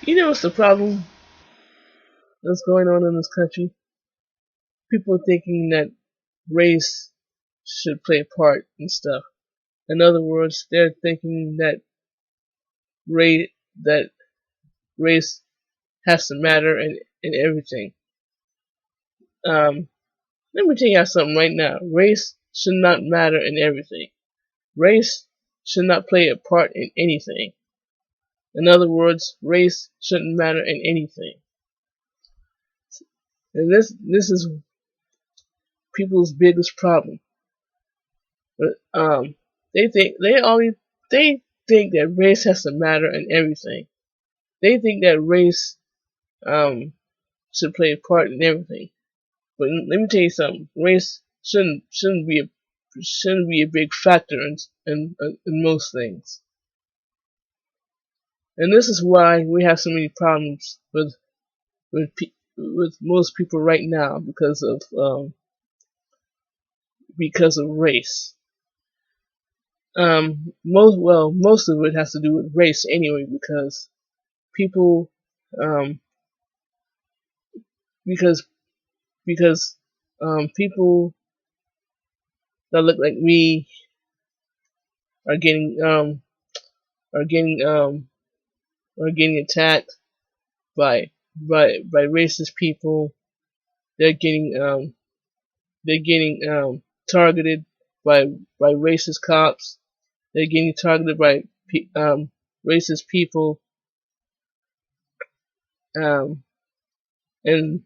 You know what's the problem that's going on in this country? People thinking that race should play a part and stuff. In other words, they're thinking that race that race has to matter in everything. Um, Let me tell you something right now. Race should not matter in everything. Race should not play a part in anything. In other words, race shouldn't matter in anything. And this is people's biggest problem. But they think they think that race has to matter in everything. They think that race um should play a part in everything. But let me tell you something. Race shouldn't be a big factor in most things. And this is why we have so many problems with most people right now because of race. Most of it has to do with race anyway, because people um because because people that look like me are getting are getting um are getting attacked by racist people. They're getting um they're getting targeted by racist cops. They're getting targeted by racist people, um and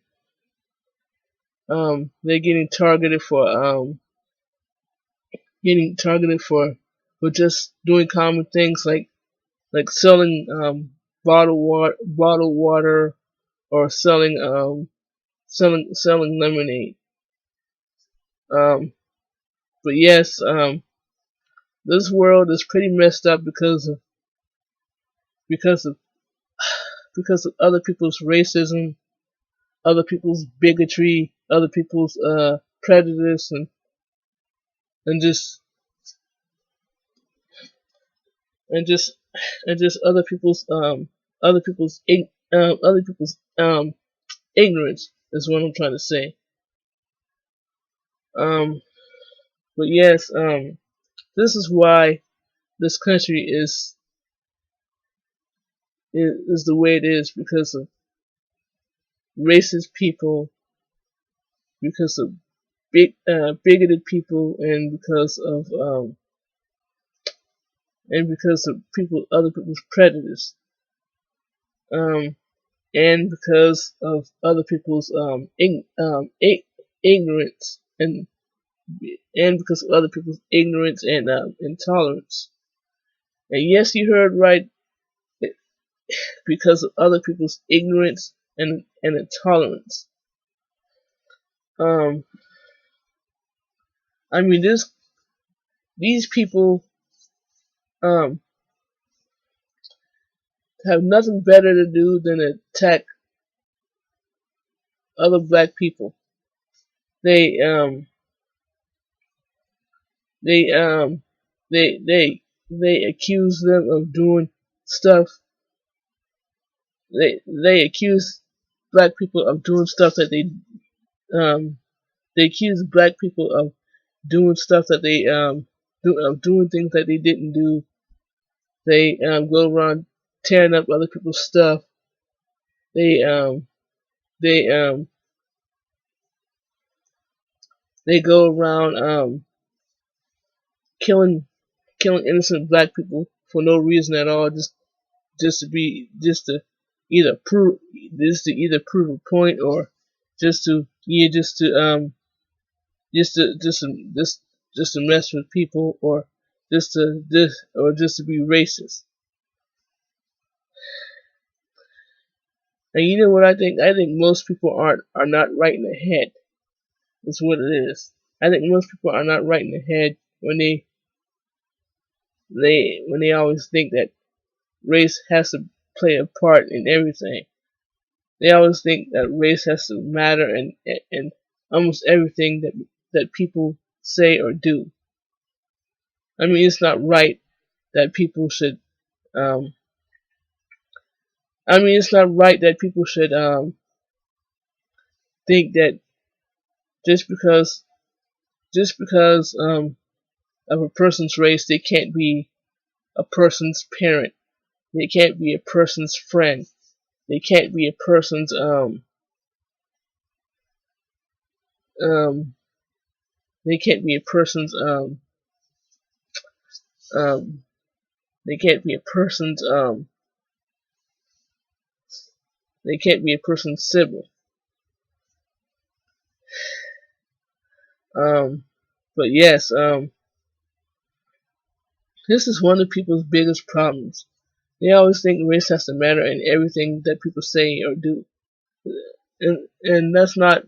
they're getting targeted for just doing common things like selling bottled water, or selling lemonade. Um, but yes, this world is pretty messed up because of because of other people's racism, other people's bigotry, other people's prejudice, and just and just and just other people's ignorance is what I'm trying to say. Um, but yes, this is why this country is the way it is, because of racist people, because of bigoted people, and because of other people's prejudice, um, and because of other people's ignorance, and because of other people's ignorance and intolerance. And yes, you heard right, because of other people's ignorance and intolerance. Um, I mean, these people um have nothing better to do than attack other black people. They they um they they they accuse them of doing stuff. They accuse black people of doing stuff that um they accuse black people of doing stuff that of doing things that they didn't do. They go around tearing up other people's stuff. They um they um they go around killing innocent black people for no reason at all, just to either prove a point, or just to yeah just to mess with people, or just to be racist. And you know what I think? I think most people are not right in the head. That's what it is. I think most people are not right in the head when they always think that race has to play a part in everything. They always think that race has to matter in almost everything that people say or do. I mean, it's not right that people should um, I mean, it's not right that people should think that just because of a person's race, they can't be a person's parent. They can't be a person's friend. They can't be a person's um they can't be a person's um they can't be a person's they can't be a person's sibling. Um but yes, this is one of people's biggest problems. They always think race has to matter in everything that people say or do. And that's not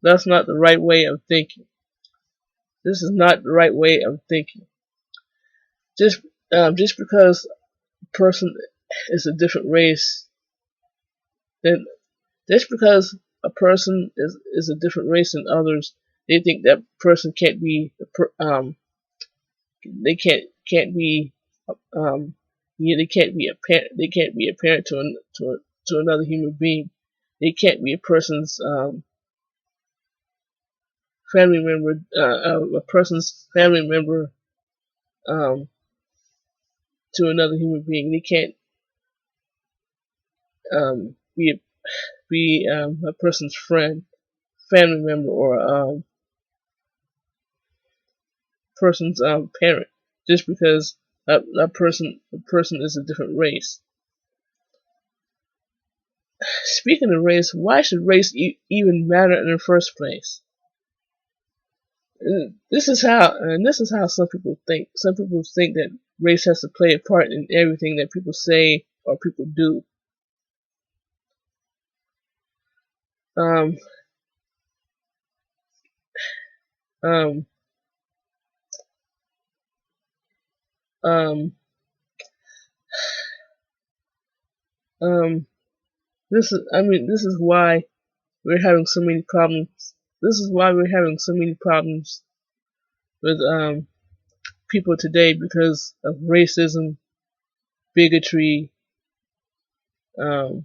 the right way of thinking. This is not the right way of thinking. Just just because a person is a different race, then just because a person is a different race than others, they think that person can't be they can't be um yeah, they can't be a parent. They can't be a parent to another human being. They can't be a person's family member, a person's family member um, to another human being. They can't be a person's friend, family member, or person's parent, just because a person is a different race. Speaking of race, why should race even matter in the first place? This is how some people think. Some people think that race has to play a part in everything that people say or people do. Um, um, um, um, this is why we're having so many problems. This is why we're having so many problems with people today because of racism, bigotry, um,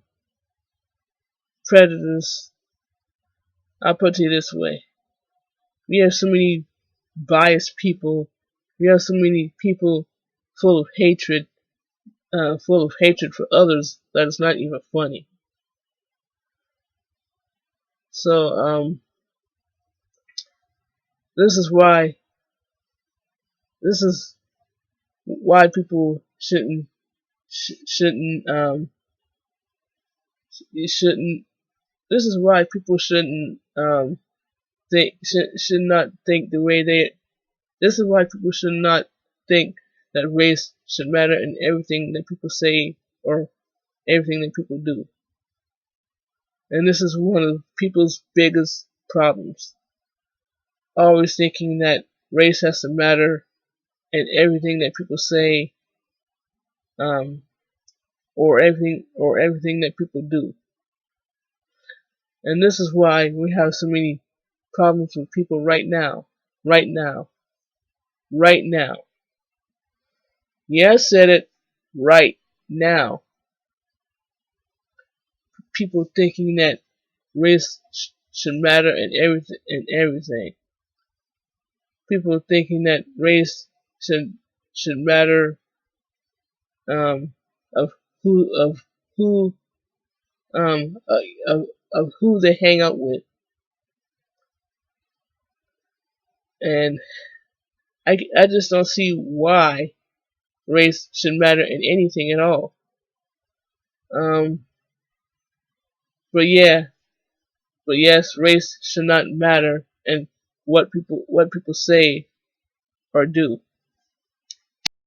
prejudice. I'll put it this way: we have so many biased people. We have so many people full of hatred for others that it's not even funny. So this is why this is why people shouldn't you shouldn't. This is why people shouldn't think should not think the way they. This is why people should not think that race should matter in everything that people say or everything that people do. And this is one of people's biggest problems. Always thinking that race has to matter in everything that people say, um, or everything that people do. And this is why we have so many problems with people right now. Right now. Right now. Yeah, I said it. Right now. People thinking that race should matter in everything. People thinking that race should matter um, of who um, uh, of of who they hang out with, and I just don't see why race should matter in anything at all. Um, but yeah, but yes, race should not matter in what people say or do.